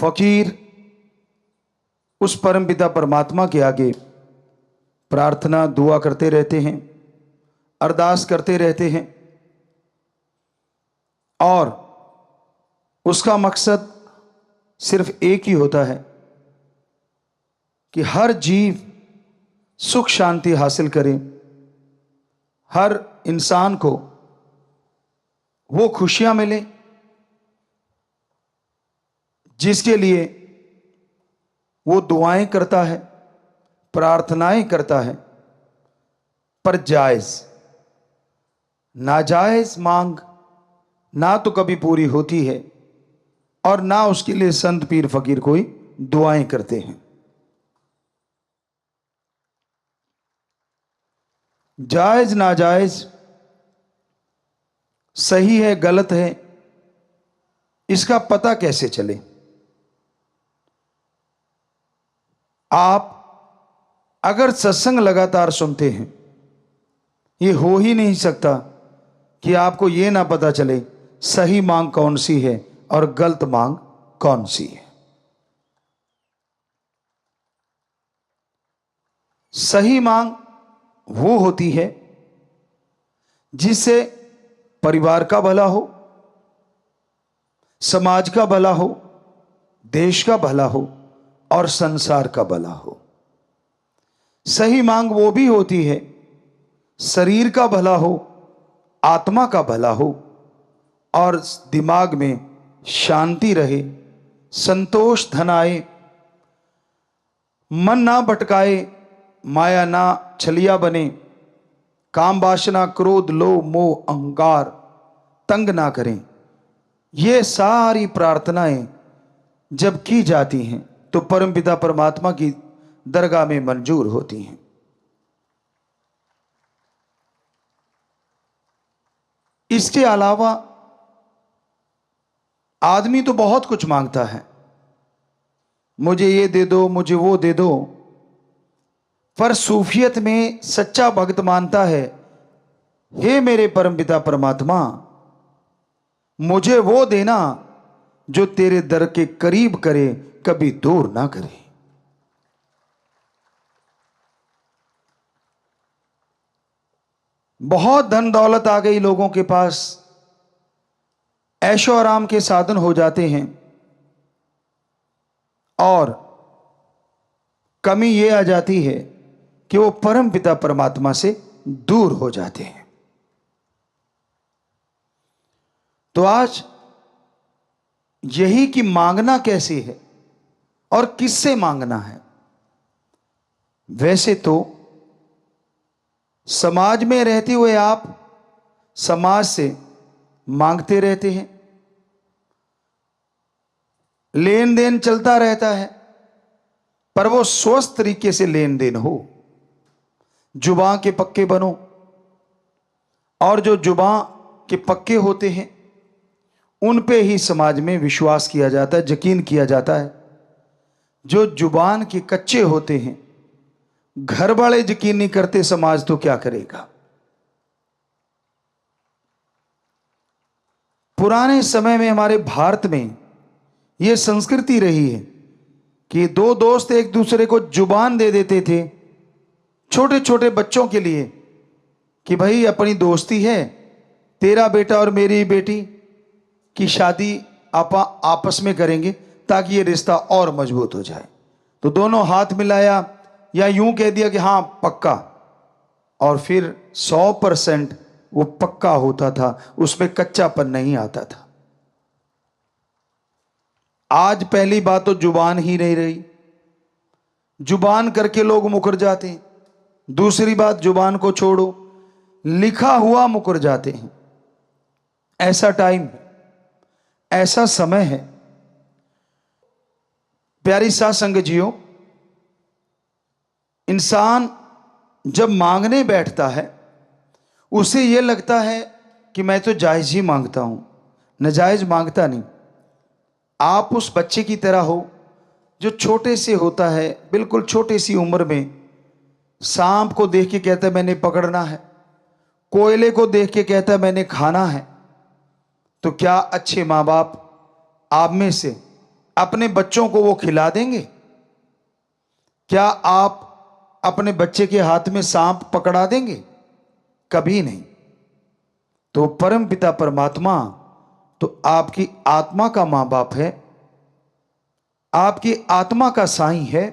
फकीर उस परमपिता परमात्मा के आगे प्रार्थना दुआ करते रहते हैं, अरदास करते रहते हैं, और उसका मकसद सिर्फ एक ही होता है कि हर जीव सुख शांति हासिल करे, हर इंसान को वो खुशियां मिले जिसके लिए वो दुआएं करता है, प्रार्थनाएं करता है। पर जायज नाजायज मांग ना तो कभी पूरी होती है और ना उसके लिए संत पीर फकीर कोई दुआएं करते हैं। जायज नाजायज, सही है गलत है, इसका पता कैसे चले? आप अगर सत्संग लगातार सुनते हैं, ये हो ही नहीं सकता कि आपको ये ना पता चले सही मांग कौन सी है और गलत मांग कौन सी है। सही मांग वो होती है जिससे परिवार का भला हो, समाज का भला हो, देश का भला हो और संसार का भला हो। सही मांग वो भी होती है शरीर का भला हो, आत्मा का भला हो और दिमाग में शांति रहे, संतोष धन आए, मन ना भटकाए, माया ना छलिया बने, काम वासना क्रोध लोभ मोह अहंकार तंग ना करें। ये सारी प्रार्थनाएं जब की जाती हैं तो परमपिता परमात्मा की दरगाह में मंजूर होती हैं। इसके अलावा आदमी तो बहुत कुछ मांगता है, मुझे ये दे दो, मुझे वो दे दो, पर सूफियत में सच्चा भक्त मानता है, हे मेरे परमपिता परमात्मा, मुझे वो देना जो तेरे दर के करीब करे, कभी दूर ना करे। बहुत धन दौलत आ गई लोगों के पास, ऐशो आराम के साधन हो जाते हैं, और कमी यह आ जाती है कि वो परम पिता परमात्मा से दूर हो जाते हैं। तो आज यही कि मांगना कैसे है और किससे मांगना है। वैसे तो समाज में रहते हुए आप समाज से मांगते रहते हैं, लेन देन चलता रहता है, पर वो स्वस्थ तरीके से लेन देन हो। जुबान के पक्के बनो, और जो जुबान के पक्के होते हैं उन पे ही समाज में विश्वास किया जाता है, यकीन किया जाता है। जो जुबान के कच्चे होते हैं, घर वाले यकीन नहीं करते, समाज तो क्या करेगा। पुराने समय में हमारे भारत में यह संस्कृति रही है कि दो दोस्त एक दूसरे को जुबान दे देते थे छोटे छोटे बच्चों के लिए कि भाई अपनी दोस्ती है, तेरा बेटा और मेरी बेटी की शादी आपस में करेंगे ताकि ये रिश्ता और मजबूत हो जाए। तो दोनों हाथ मिलाया या यूं कह दिया कि हाँ पक्का, और फिर 100% वो पक्का होता था, उसमें कच्चापन नहीं आता था। आज पहली बात तो जुबान ही नहीं रही, जुबान करके लोग मुकर जाते हैं। दूसरी बात, जुबान को छोड़ो, लिखा हुआ मुकर जाते हैं। ऐसा टाइम है, ऐसा समय है। प्यारी साध संगत जियो, इंसान जब मांगने बैठता है उसे यह लगता है कि मैं तो जायज ही मांगता हूं, नाजायज मांगता नहीं। आप उस बच्चे की तरह हो जो छोटे से होता है, बिल्कुल छोटी सी उम्र में सांप को देख के कहता है मैंने पकड़ना है, कोयले को देख के कहता है मैंने खाना है। तो क्या अच्छे माँ बाप आप में से अपने बच्चों को वो खिला देंगे? क्या आप अपने बच्चे के हाथ में सांप पकड़ा देंगे? कभी नहीं। तो परम पिता परमात्मा तो आपकी आत्मा का मां बाप है, आपकी आत्मा का साईं है।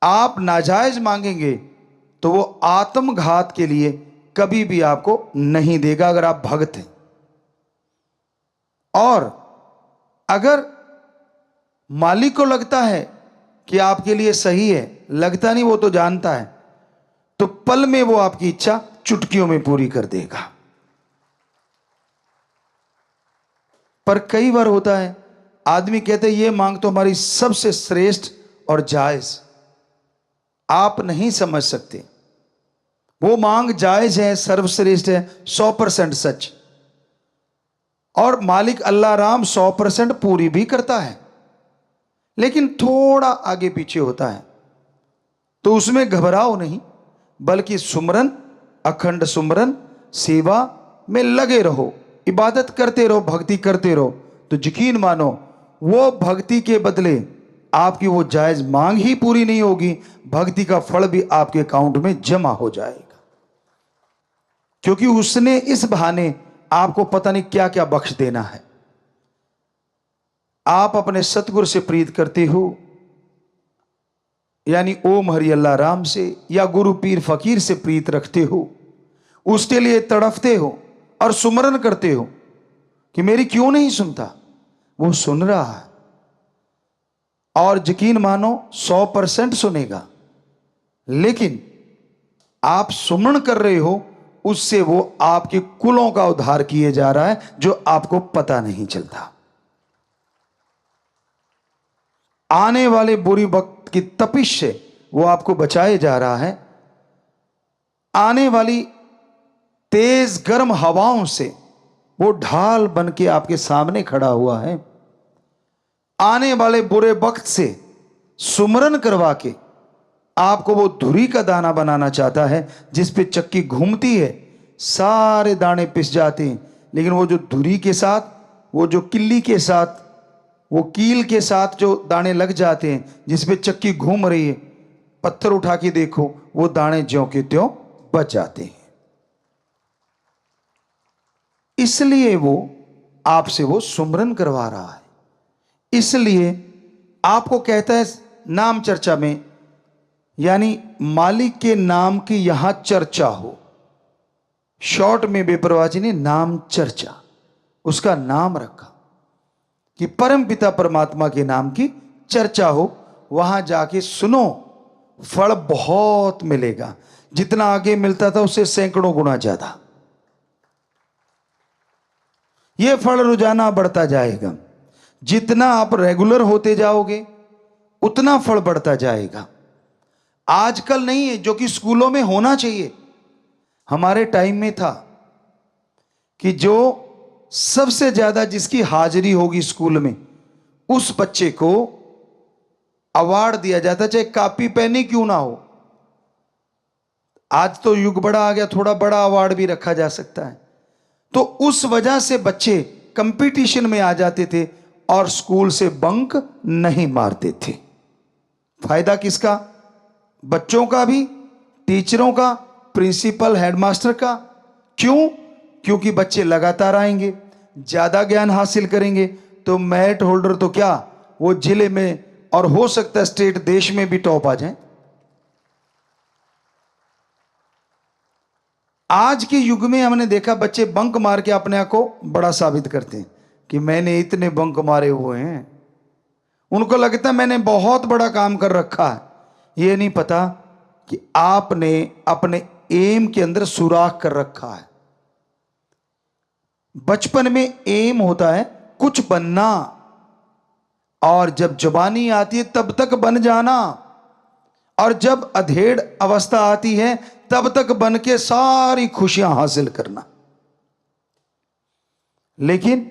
आप नाजायज मांगेंगे तो वो आत्मघात के लिए कभी भी आपको नहीं देगा, अगर आप भक्त हैं। और अगर मालिक को लगता है कि आपके लिए सही है, लगता नहीं, वो तो जानता है, तो पल में वो आपकी इच्छा चुटकियों में पूरी कर देगा। पर कई बार होता है, आदमी कहते हैं ये मांग तो हमारी सबसे श्रेष्ठ और जायज। आप नहीं समझ सकते, वो मांग जायज है, सर्वश्रेष्ठ है, 100% सच। और मालिक अल्लाह राम 100% पूरी भी करता है, लेकिन थोड़ा आगे पीछे होता है। तो उसमें घबराओ नहीं, बल्कि सुमरन, अखंड सुमरन सेवा में लगे रहो, इबादत करते रहो, भक्ति करते रहो। तो यकीन मानो वो भक्ति के बदले आपकी वो जायज मांग ही पूरी नहीं होगी, भक्ति का फल भी आपके अकाउंट में जमा हो जाएगा। क्योंकि उसने इस बहाने आपको पता नहीं क्या क्या बख्श देना है। आप अपने सतगुरु से प्रीत करते हो, यानी ओम हरि अल्लाह राम से, या गुरु पीर फकीर से प्रीत रखते हो, उसके लिए तड़फते हो और सुमरन करते हो कि मेरी क्यों नहीं सुनता। वो सुन रहा है, और यकीन मानो 100% सुनेगा। लेकिन आप सुमन कर रहे हो, उससे वो आपके कुलों का उद्धार किए जा रहा है, जो आपको पता नहीं चलता। आने वाले बुरी वक्त की तपिश से वो आपको बचाए जा रहा है। आने वाली तेज गर्म हवाओं से वो ढाल बन के आपके सामने खड़ा हुआ है। आने वाले बुरे वक्त से सुमरन करवा के आपको वो धुरी का दाना बनाना चाहता है, जिस पे चक्की घूमती है, सारे दाने पिस जाते हैं, लेकिन वो जो धुरी के साथ, वो जो किल्ली के साथ, वो कील के साथ जो दाने लग जाते हैं, जिस पे चक्की घूम रही है, पत्थर उठा के देखो, वो दाने ज्यों के त्यों बच जाते हैं। इसलिए वो आपसे वो सुमरन करवा रहा है। इसलिए आपको कहता है नाम चर्चा में, यानी मालिक के नाम की यहां चर्चा हो। शॉर्ट में बेपरवाह जी ने नाम चर्चा, उसका नाम रखा कि परम पिता परमात्मा के नाम की चर्चा हो। वहां जाके सुनो, फल बहुत मिलेगा। जितना आगे मिलता था उससे सैकड़ों गुना ज्यादा यह फल रोजाना बढ़ता जाएगा। जितना आप रेगुलर होते जाओगे उतना फल बढ़ता जाएगा। आजकल नहीं है जो कि स्कूलों में होना चाहिए। हमारे टाइम में था कि जो सबसे ज्यादा जिसकी हाजिरी होगी स्कूल में, उस बच्चे को अवार्ड दिया जाता, चाहे कॉपी पेन ही क्यों ना हो। आज तो युग बड़ा आ गया, थोड़ा बड़ा अवार्ड भी रखा जा सकता है। तो उस वजह से बच्चे कंपटीशन में आ जाते थे और स्कूल से बंक नहीं मारते थे। फायदा किसका? बच्चों का भी, टीचरों का, प्रिंसिपल, हेडमास्टर का। क्यों? क्योंकि बच्चे लगातार आएंगे, ज्यादा ज्ञान हासिल करेंगे, तो मेरिट होल्डर तो क्या, वो जिले में और हो सकता है स्टेट, देश में भी टॉप आ जाए। आज के युग में हमने देखा बच्चे बंक मार के अपने आप को बड़ा साबित करते हैं कि मैंने इतने बंक मारे हुए हैं। उनको लगता है मैंने बहुत बड़ा काम कर रखा है। ये नहीं पता कि आपने अपने एम के अंदर सुराख कर रखा है। बचपन में एम होता है कुछ बनना, और जब जवानी आती है तब तक बन जाना, और जब अधेड़ अवस्था आती है तब तक बन के सारी खुशियां हासिल करना। लेकिन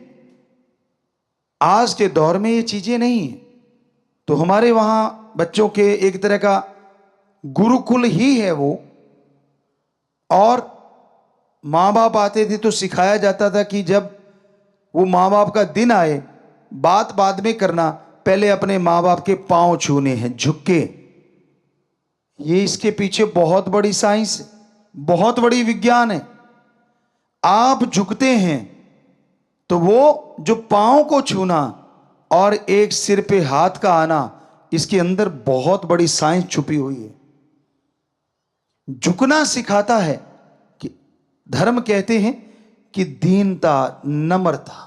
आज के दौर में ये चीजें नहीं है। तो हमारे वहां बच्चों के एक तरह का गुरुकुल ही है वो, और मां बाप आते थे तो सिखाया जाता था कि जब वो मां बाप का दिन आए, बात बाद में करना, पहले अपने माँ बाप के पांव छूने हैं झुक के। ये इसके पीछे बहुत बड़ी साइंस है, बहुत बड़ी विज्ञान है। आप झुकते हैं तो वो जो पांव को छूना और एक सिर पे हाथ का आना, इसके अंदर बहुत बड़ी साइंस छुपी हुई है। झुकना सिखाता है कि धर्म कहते हैं कि दीनता, नम्रता।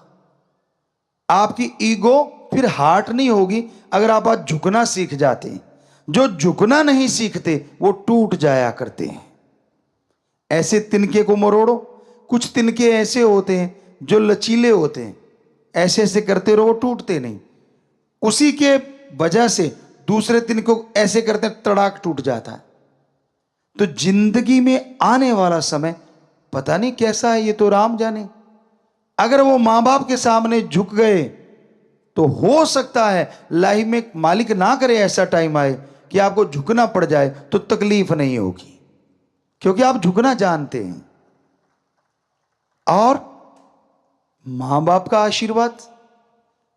आपकी ईगो फिर हार्ट नहीं होगी अगर आप आज झुकना सीख जाते हैं। जो झुकना नहीं सीखते वो टूट जाया करते हैं। ऐसे तिनके को मरोड़ो। कुछ तिनके ऐसे होते हैं जो लचीले होते हैं, ऐसे ऐसे करते रहो, वो टूटते नहीं। उसी के वजह से दूसरे तिनके को ऐसे करते हैं, तड़ाक टूट जाता है। तो जिंदगी में आने वाला समय पता नहीं कैसा है, ये तो राम जाने। अगर वो मां बाप के सामने झुक गए तो हो सकता है लाइफ में मालिक ना करे ऐसा टाइम आए कि आपको झुकना पड़ जाए, तो तकलीफ नहीं होगी क्योंकि आप झुकना जानते हैं। और मां बाप का आशीर्वाद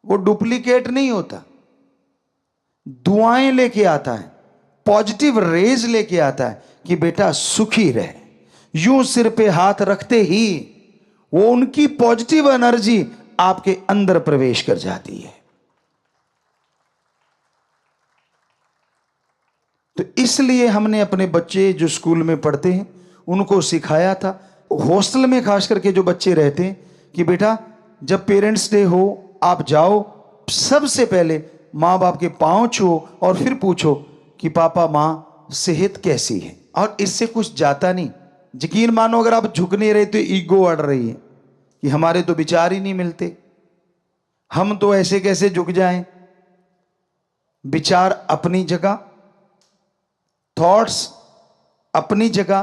वो डुप्लीकेट नहीं होता, दुआएं लेके आता है, पॉजिटिव रेज लेके आता है कि बेटा सुखी रहे। यूं सिर पे हाथ रखते ही वो उनकी पॉजिटिव एनर्जी आपके अंदर प्रवेश कर जाती है। तो इसलिए हमने अपने बच्चे जो स्कूल में पढ़ते हैं उनको सिखाया था, हॉस्टल में खास करके जो बच्चे रहते हैं, कि बेटा जब पेरेंट्स डे हो आप जाओ, सबसे पहले माँ बाप के पांव छुओ और फिर पूछो कि पापा माँ सेहत कैसी है। और इससे कुछ जाता नहीं। यकीन मानो अगर आप झुक नहीं रहे तो ईगो अड़ रही है कि हमारे तो विचार ही नहीं मिलते, हम तो ऐसे कैसे झुक जाएं। विचार अपनी जगह, थॉट्स अपनी जगह,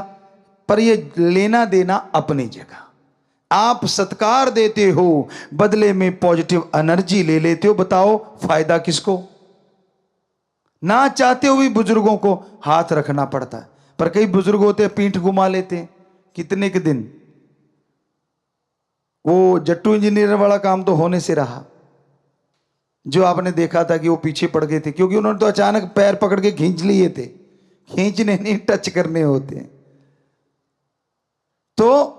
पर ये लेना देना अपनी जगह। आप सत्कार देते हो, बदले में पॉजिटिव एनर्जी ले लेते हो। बताओ फायदा किसको। ना चाहते हुए बुजुर्गों को हाथ रखना पड़ता है, पर कई बुजुर्ग होते हैं पीठ घुमा लेते हैं कितने के दिन। वो जट्टू इंजीनियर वाला काम तो होने से रहा, जो आपने देखा था कि वो पीछे पड़ गए थे क्योंकि उन्होंने तो अचानक पैर पकड़ के खींच लिए थे। खींचने नहीं, टच करने होते हैं। तो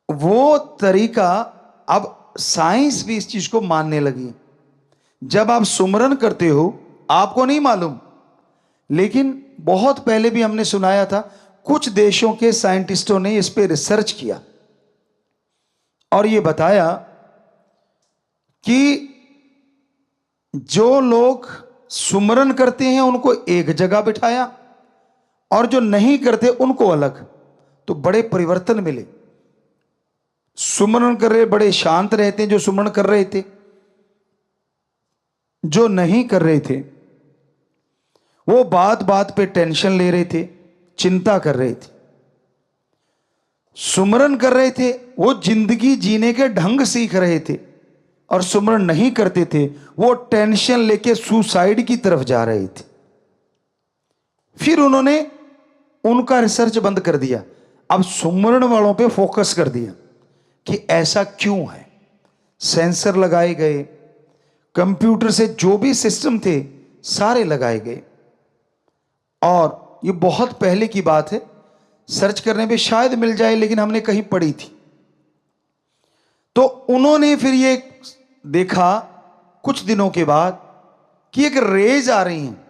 वो तरीका, अब साइंस भी इस चीज को मानने लगी। जब आप सुमरन करते हो आपको नहीं मालूम, लेकिन बहुत पहले भी हमने सुनाया था, कुछ देशों के साइंटिस्टों ने इस पे रिसर्च किया और ये बताया कि जो लोग सुमरन करते हैं उनको एक जगह बिठाया और जो नहीं करते उनको अलग, तो बड़े परिवर्तन मिले। सुमरन कर रहे बड़े शांत रहते हैं जो सुमरन कर रहे थे, जो नहीं कर रहे थे वो बात बात पे टेंशन ले रहे थे, चिंता कर रहे थे। सुमरन कर रहे थे वो जिंदगी जीने के ढंग सीख रहे थे, और सुमरन नहीं करते थे वो टेंशन लेके सुसाइड की तरफ जा रहे थे। फिर उन्होंने उनका रिसर्च बंद कर दिया, अब सुमरन वालों पे फोकस कर दिया कि ऐसा क्यों है। सेंसर लगाए गए, कंप्यूटर से जो भी सिस्टम थे सारे लगाए गए, और ये बहुत पहले की बात है, सर्च करने पे शायद मिल जाए, लेकिन हमने कहीं पढ़ी थी। तो उन्होंने फिर ये देखा कुछ दिनों के बाद कि एक रेज आ रही हैं,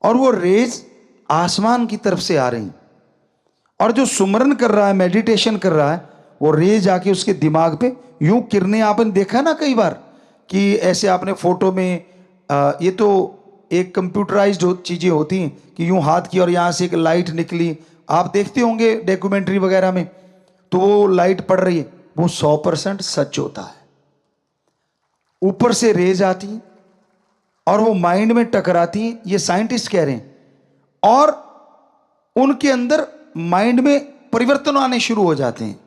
और वो रेज आसमान की तरफ से आ रही हैं, और जो सुमरन कर रहा है, मेडिटेशन कर रहा है, वो रेज आके उसके दिमाग पे यूं किरणें, आपने देखा ना कई बार कि ऐसे आपने फोटो में ये तो एक कंप्यूटराइज्ड चीजें होती हैं कि यूं हाथ की और यहां से एक लाइट निकली, आप देखते होंगे डॉक्यूमेंट्री वगैरह में, तो वो लाइट पड़ रही है, वो 100% सच होता है। ऊपर से रेज आती हैं और वो माइंड में टकराती हैं, ये साइंटिस्ट कह रहे हैं, और उनके अंदर माइंड में परिवर्तन आने शुरू हो जाते हैं।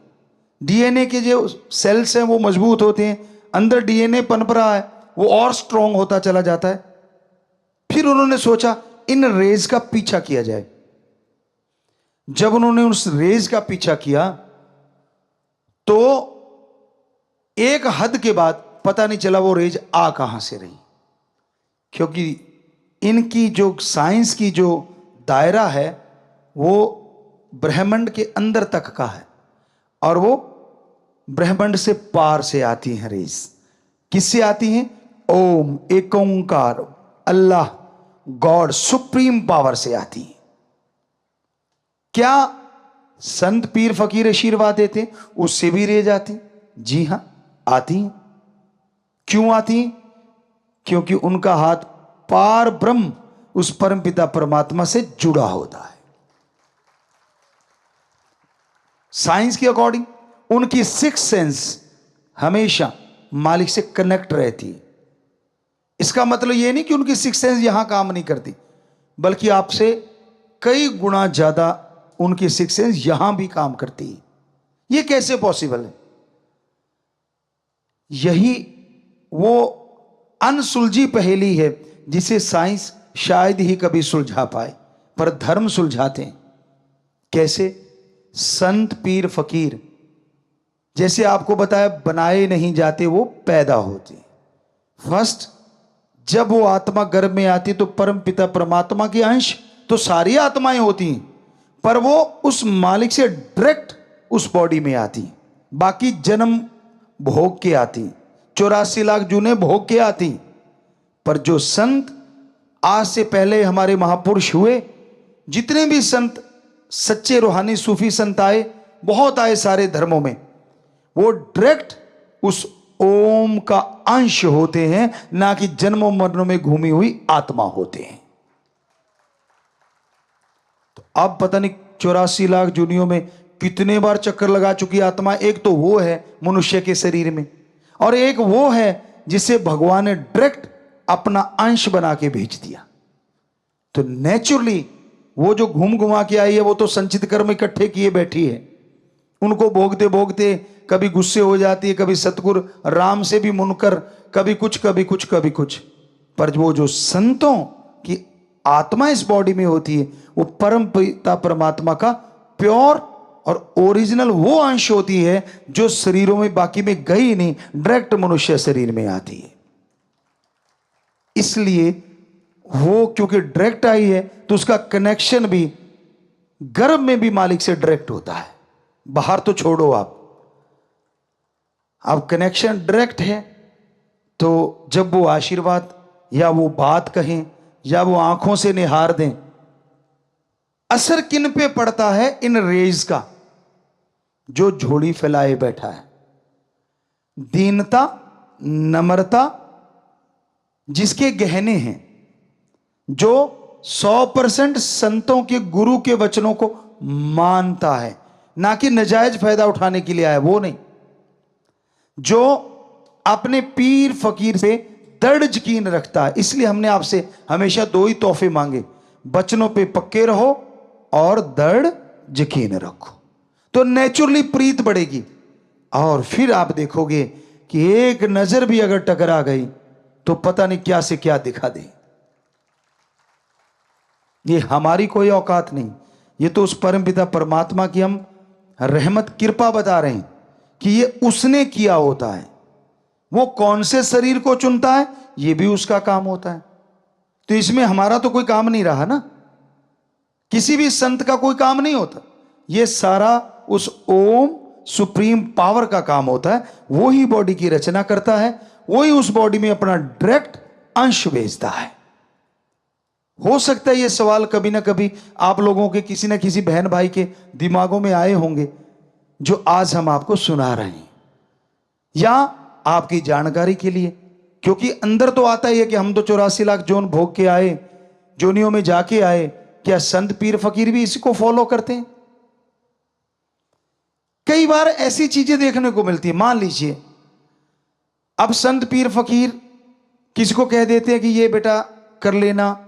डीएनए के जो सेल्स हैं वो मजबूत होते हैं, अंदर डीएनए पनप रहा है, वो और स्ट्रांग होता चला जाता है। फिर उन्होंने सोचा इन रेज का पीछा किया जाए। जब उन्होंने उस रेज का पीछा किया तो एक हद के बाद पता नहीं चला वो रेज आ कहां से रही, क्योंकि इनकी जो साइंस की जो दायरा है वो ब्रह्मांड के अंदर तक का है, और वो ब्रह्मांड से पार से आती हैं रेज। किससे आती हैं? ओम, एक ओंकार, अल्लाह, गॉड, सुप्रीम पावर से आती हैं। क्या संत पीर फकीर आशीर्वाद देते उससे भी रेज आती? जी हां, आती हैं। क्यों आती हैं? क्योंकि उनका हाथ पार ब्रह्म उस परमपिता परमात्मा से जुड़ा होता है। साइंस के अकॉर्डिंग उनकी सिक्स सेंस हमेशा मालिक से कनेक्ट रहती है। इसका मतलब यह नहीं कि उनकी सिक्स सेंस यहां काम नहीं करती, बल्कि आपसे कई गुना ज्यादा उनकी सिक्स सेंस यहां भी काम करती है। यह कैसे पॉसिबल है? यही वो अनसुलझी पहेली है जिसे साइंस शायद ही कभी सुलझा पाए, पर धर्म सुलझाते हैं। कैसे? संत पीर फकीर जैसे आपको बताया बनाए नहीं जाते, वो पैदा होते। फर्स्ट जब वो आत्मा गर्भ में आती तो परम पिता परमात्मा के अंश तो सारी आत्माएं होती हैं, पर वो उस मालिक से डायरेक्ट उस बॉडी में आती। बाकी जन्म भोग के आती, 84 लाख जूने भोग के आती। पर जो संत आज से पहले हमारे महापुरुष हुए, जितने भी संत सच्चे रूहानी सूफी संत आए, बहुत आए सारे धर्मों में, वो डायरेक्ट उस ओम का अंश होते हैं, ना कि जन्मों मरणों में घूमी हुई आत्मा होते हैं। तो अब पता नहीं 84 लाख जूनियों में कितने बार चक्कर लगा चुकी आत्मा। एक तो वो है मनुष्य के शरीर में, और एक वो है जिसे भगवान ने डायरेक्ट अपना अंश बना के भेज दिया। तो नेचुरली वो जो घूम घुमा के आई है, वो तो संचित कर्म इकट्ठे किए बैठी है। उनको भोगते भोगते कभी गुस्से हो जाती है, कभी सतगुरु राम से भी मुनकर, कभी कुछ कभी कुछ कभी कुछ। पर वो जो संतों की आत्मा इस बॉडी में होती है, वो परम पिता परमात्मा का प्योर और ओरिजिनल वो अंश होती है जो शरीरों में बाकी में गई नहीं, डायरेक्ट मनुष्य शरीर में आती है। इसलिए वो क्योंकि डायरेक्ट आई है तो उसका कनेक्शन भी गर्भ में भी मालिक से डायरेक्ट होता है। बाहर तो छोड़ो, आप कनेक्शन डायरेक्ट है। तो जब वो आशीर्वाद या वो बात कहें या वो आंखों से निहार दें, असर किन पे पड़ता है? इन रेज का। जो झोली फैलाए बैठा है, दीनता, नम्रता जिसके गहने हैं, जो 100% संतों के गुरु के वचनों को मानता है, ना कि नजायज फायदा उठाने के लिए आया, वो नहीं। जो अपने पीर फकीर से दृढ़ यकीन रखता है। इसलिए हमने आपसे हमेशा दो ही तोहफे मांगे, वचनों पे पक्के रहो और दृढ़ यकीन रखो, तो नेचुरली प्रीत बढ़ेगी। और फिर आप देखोगे कि एक नजर भी अगर टकरा गई तो पता नहीं क्या से क्या दिखा दे। ये हमारी कोई औकात नहीं, ये तो उस परमपिता परमात्मा की हम रहमत कृपा बता रहे हैं कि ये उसने किया होता है। वो कौन से शरीर को चुनता है, ये भी उसका काम होता है। तो इसमें हमारा तो कोई काम नहीं रहा ना, किसी भी संत का कोई काम नहीं होता। ये सारा उस ओम सुप्रीम पावर का काम होता है। वो ही बॉडी की रचना करता है, वो ही उस बॉडी में अपना डायरेक्ट अंश भेजता है। हो सकता है ये सवाल कभी ना कभी आप लोगों के किसी ना किसी बहन भाई के दिमागों में आए होंगे, जो आज हम आपको सुना रहे हैं, या आपकी जानकारी के लिए। क्योंकि अंदर तो आता ही है कि हम तो 84 लाख जोन भोग के आए, जोनियों में जाके आए। क्या संत पीर फकीर भी इसी को फॉलो करते हैं? कई बार ऐसी चीजें देखने को मिलती है। मान लीजिए अब संत पीर फकीर किसी को कह देते हैं कि ये बेटा कर लेना,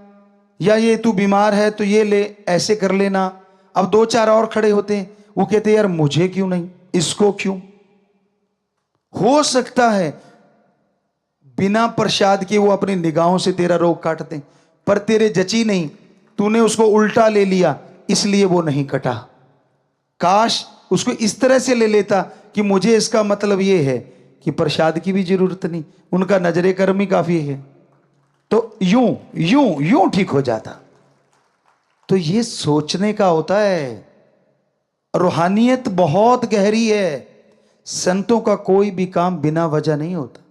या ये तू बीमार है तो ये ले, ऐसे कर लेना। अब दो चार और खड़े होते हैं, वो कहते हैं यार मुझे क्यों नहीं, इसको क्यों। हो सकता है बिना प्रसाद के वो अपनी निगाहों से तेरा रोग काटते, पर तेरे जची नहीं, तूने उसको उल्टा ले लिया इसलिए वो नहीं कटा। काश उसको इस तरह से ले लेता कि मुझे इसका मतलब ये है कि प्रसाद की भी जरूरत नहीं, उनका नजरे कर्म ही काफी है, तो यूं यूं यूं ठीक हो जाता। तो ये सोचने का होता है। रूहानियत बहुत गहरी है। संतों का कोई भी काम बिना वजह नहीं होता,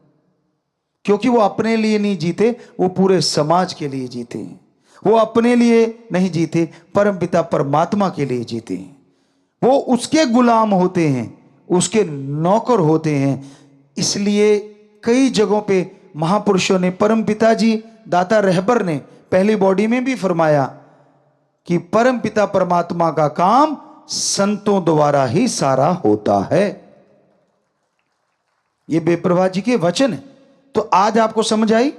क्योंकि वो अपने लिए नहीं जीते, वो पूरे समाज के लिए जीते हैं। वो अपने लिए नहीं जीते, परमपिता परमात्मा के लिए जीते हैं। वो उसके गुलाम होते हैं, उसके नौकर होते हैं। इसलिए कई जगहों पे महापुरुषों ने, परमपिता जी दाता रहबर ने पहली बॉडी में भी फरमाया कि परमपिता परमात्मा का काम संतों द्वारा ही सारा होता है। ये बेप्रभा जी के वचन है। तो आज आपको समझ आई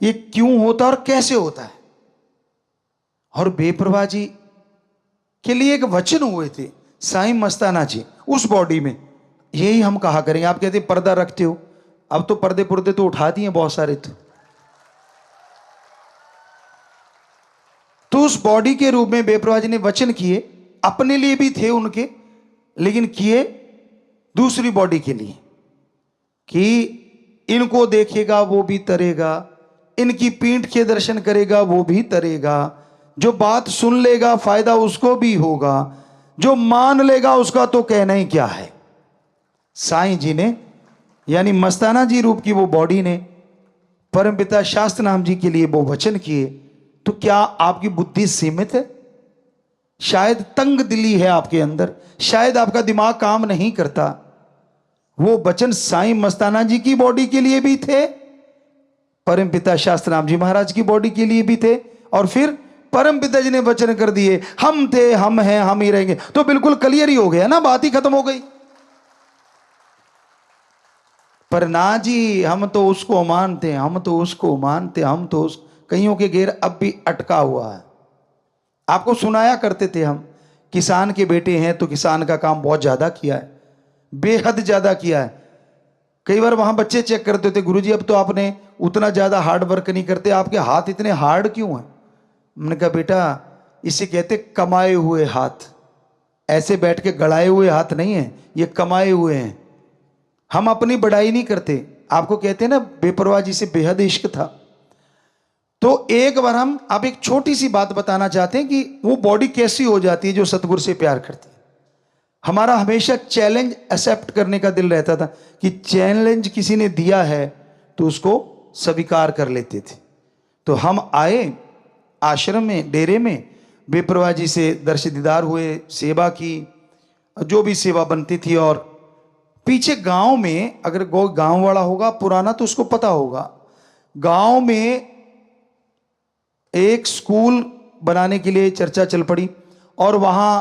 ये क्यों होता और कैसे होता है। और बेप्रभा जी के लिए एक वचन हुए थे साईं मस्ताना जी उस बॉडी में, यही हम कहा करेंगे। आप कहते पर्दा रखते हो, अब तो पर्दे पुर्दे तो उठा दिए बहुत सारे। तो उस बॉडी के रूप में बेप्रभा जी ने वचन किए, अपने लिए भी थे उनके, लेकिन किए दूसरी बॉडी के लिए कि इनको देखेगा वो भी तरेगा, इनकी पीठ के दर्शन करेगा वो भी तरेगा, जो बात सुन लेगा फायदा उसको भी होगा, जो मान लेगा उसका तो कहना ही क्या है। साईं जी ने यानी मस्ताना जी रूप की वो बॉडी ने परमपिता शास्त्र नाम जी के लिए वो वचन किए। तो क्या आपकी बुद्धि सीमित है? शायद तंग दिली है आपके अंदर, शायद आपका दिमाग काम नहीं करता। वो वचन साईं मस्ताना जी की बॉडी के लिए भी थे, परमपिता शास्त्र नाम जी महाराज की बॉडी के लिए भी थे, और फिर परमपिता जी ने वचन कर दिए हम थे, हम हैं, हम ही रहेंगे। तो बिल्कुल क्लियर ही हो गया ना, बात ही खत्म हो गई। पर ना जी, हम तो उसको मानते, हम तो उसको मानते, हम तो उस कईयों के घेर अब भी अटका हुआ है। आपको सुनाया करते थे हम, किसान के बेटे हैं तो किसान का काम बहुत ज्यादा किया है, बेहद ज्यादा किया है। कई बार वहां बच्चे चेक करते थे, गुरुजी अब तो आपने उतना ज्यादा हार्ड वर्क नहीं करते, आपके हाथ इतने हार्ड क्यों हैं? मैंने कहा बेटा इसे कहते कमाए हुए हाथ, ऐसे बैठ के गड़ाए हुए हाथ नहीं है, ये कमाए हुए हैं। हम अपनी बड़ाई नहीं करते। आपको कहते हैं ना बेपरवाह जी से बेहद इश्क था। तो एक बार हम आप एक छोटी सी बात बताना चाहते हैं कि वो बॉडी कैसी हो जाती है जो सतगुरु से प्यार करती है। हमारा हमेशा चैलेंज एक्सेप्ट करने का दिल रहता था कि चैलेंज किसी ने दिया है तो उसको स्वीकार कर लेते थे। तो हम आए आश्रम में, डेरे में, बेपरवाह जी से दर्श दीदार हुए, सेवा की, जो भी सेवा बनती थी। और पीछे गांव में, अगर गांव वाला होगा पुराना तो उसको पता होगा, गांव में एक स्कूल बनाने के लिए चर्चा चल पड़ी और वहां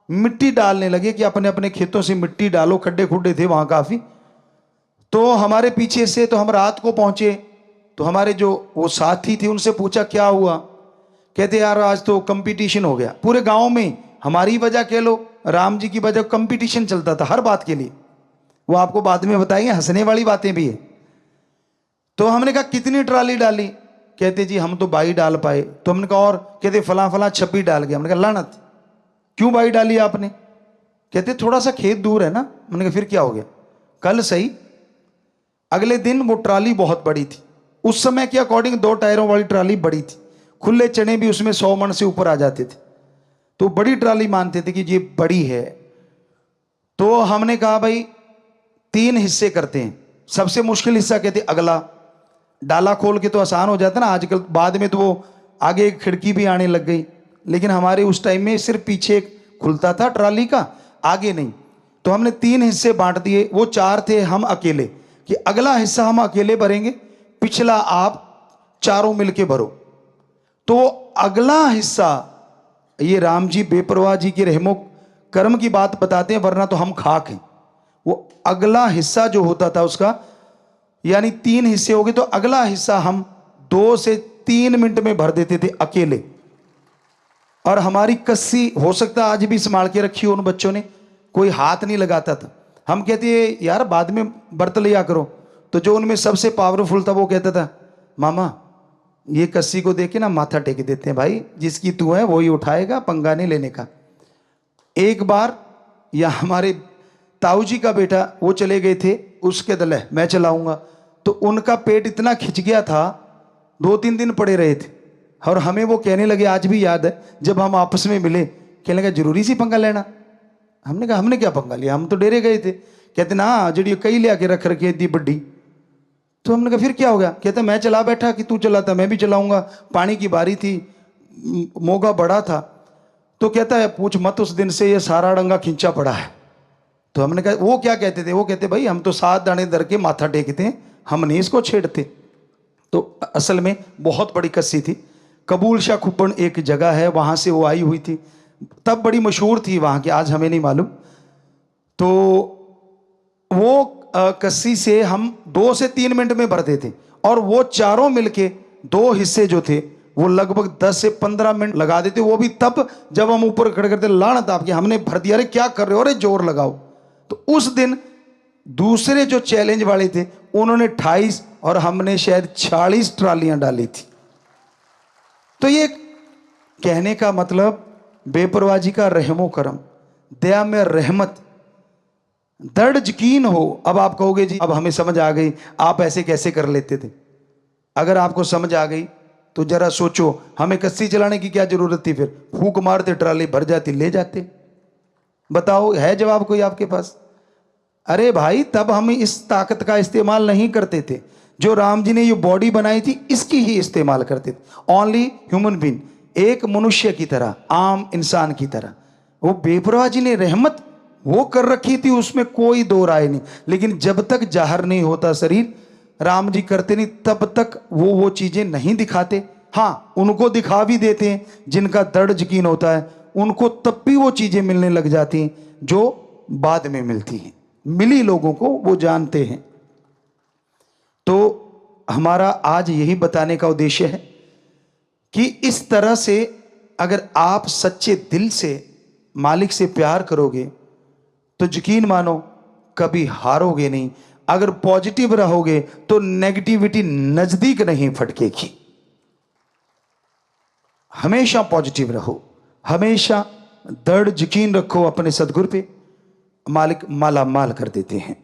मिट्टी डालने लगे कि अपने अपने खेतों से मिट्टी डालो, खड्डे खुड्डे थे वहां काफी। तो हमारे पीछे से, तो हम रात को पहुंचे, तो हमारे जो वो साथी थे उनसे पूछा क्या हुआ। कहते यार आज तो कंपटीशन हो गया पूरे गांव में, हमारी वजह कह लो, राम जी की वजह, कंपटीशन चलता था हर बात के लिए। वो आपको बाद में बताएंगे, हंसने वाली बातें भी है। तो हमने कहा कितनी ट्राली डाली? कहते जी हम तो 22 डाल पाए। तो हमने कहा और? कहते फला फला 26 डाल गया। हमने कहा लानत, क्यों 22 डाली आपने? कहते थोड़ा सा खेत दूर है ना। मैंने कहा फिर क्या हो गया, कल सही। अगले दिन वो ट्राली बहुत बड़ी थी, उस समय के अकॉर्डिंग 2 टायरों वाली ट्राली बड़ी थी, खुले चने भी उसमें 100 मन से ऊपर आ जाते थे, तो बड़ी ट्राली मानते थे कि ये बड़ी है। तो हमने कहा भाई 3 हिस्से करते हैं। सबसे मुश्किल हिस्सा कहते अगला, डाला खोल के तो आसान हो जाता ना आजकल, बाद में तो वो आगे एक खिड़की भी आने लग गई, लेकिन हमारे उस टाइम में सिर्फ पीछे खुलता था ट्राली का, आगे नहीं। तो हमने 3 हिस्से बांट दिए, वो 4 थे, हम अकेले, कि अगला हिस्सा हम अकेले भरेंगे, पिछला आप चारों मिलके भरो। तो अगला हिस्सा, ये राम जी बेपरवाह जी के रहमो कर्म की बात बताते हैं, वरना तो हम खाक हैं। वो अगला हिस्सा जो होता था उसका, यानी 3 हिस्से हो गए, तो अगला हिस्सा हम 2 से 3 मिनट में भर देते थे अकेले। और हमारी कस्सी हो सकता आज भी संभाल के रखी हो उन बच्चों ने, कोई हाथ नहीं लगाता था। हम कहते यार बाद में बर्त लिया करो, तो जो उनमें सबसे पावरफुल था वो कहता था मामा ये कस्सी को देख के ना माथा टेक देते हैं, भाई जिसकी तू है वो ही उठाएगा, पंगा नहीं लेने का। एक बार या हमारे ताऊ जी का बेटा वो चले गए थे, उसके दल है मैं चलाऊंगा, तो उनका पेट इतना खिंच गया था 2-3 दिन पड़े रहे थे। और हमें वो कहने लगे, आज भी याद है जब हम आपस में मिले, कहने लगा जरूरी सी पंगा लेना। हमने कहा हमने क्या पंगा लिया, हम तो डेरे गए थे। कहते ना जड़ी कई ले आके रख रखी इतनी बड्डी। तो हमने कहा फिर क्या हो गया, कहते मैं चला बैठा कि तू चलाता, मैं भी चलाऊंगा। पानी की बारी थी, मोगा बड़ा था, तो कहता है पूछ मत, उस दिन से ये सारा डंगा खींचा पड़ा है। तो हमने कहा वो क्या कहते थे, वो कहते भाई हम तो 7 दाने दर के माथा टेकते हैं, हम नहीं इसको छेड़ते। तो असल में बहुत बड़ी कस्सी थी। कबूल शाह खुब्बन एक जगह है, वहां से वो आई हुई थी, तब बड़ी मशहूर थी वहां की, आज हमें नहीं मालूम। तो वो कस्सी से हम 2 से 3 मिनट में भरते थे, और वो चारों मिलके 2 हिस्से जो थे वो लगभग 10 से 15 मिनट लगा देते, वो भी तब जब हम ऊपर खड़े करते लानत आपके, हमने भर दिया, अरे क्या कर रहे हो, अरे जोर लगाओ। तो उस दिन दूसरे जो चैलेंज वाले थे उन्होंने 28 और हमने शायद 40 ट्रालियां डाली थी। तो ये कहने का मतलब बेपरवाजी का रहमो करम, दया में रहमत, दर्द यकीन हो। अब आप कहोगे जी अब हमें समझ आ गई, आप ऐसे कैसे कर लेते थे। अगर आपको समझ आ गई तो जरा सोचो, हमें कस्सी चलाने की क्या जरूरत थी, फिर फूंक मारते ट्राली भर जाती, ले जाते। बताओ है जवाब कोई आपके पास। अरे भाई तब हम इस ताकत का इस्तेमाल नहीं करते थे, जो राम जी ने ये बॉडी बनाई थी इसकी ही इस्तेमाल करते थे। ओनली ह्यूमन बीइंग, एक मनुष्य की तरह, आम इंसान की तरह। वो बेपरवाह जी ने रहमत वो कर रखी थी, उसमें कोई दो राय नहीं। लेकिन जब तक जाहिर नहीं होता शरीर, राम जी करते नहीं, तब तक वो चीजें नहीं दिखाते। हाँ उनको दिखा भी देते हैं, जिनका दर्द यकीन होता है उनको तब भी वो चीजें मिलने लग जाती हैं जो बाद में मिलती हैं। मिली लोगों को वो जानते हैं। तो हमारा आज यही बताने का उद्देश्य है कि इस तरह से अगर आप सच्चे दिल से मालिक से प्यार करोगे तो यकीन मानो कभी हारोगे नहीं। अगर पॉजिटिव रहोगे तो नेगेटिविटी नजदीक नहीं फटकेगी। हमेशा पॉजिटिव रहो, हमेशा दृढ़ यकीन रखो अपने सदगुरु पे, मालिक माला माल कर देते हैं।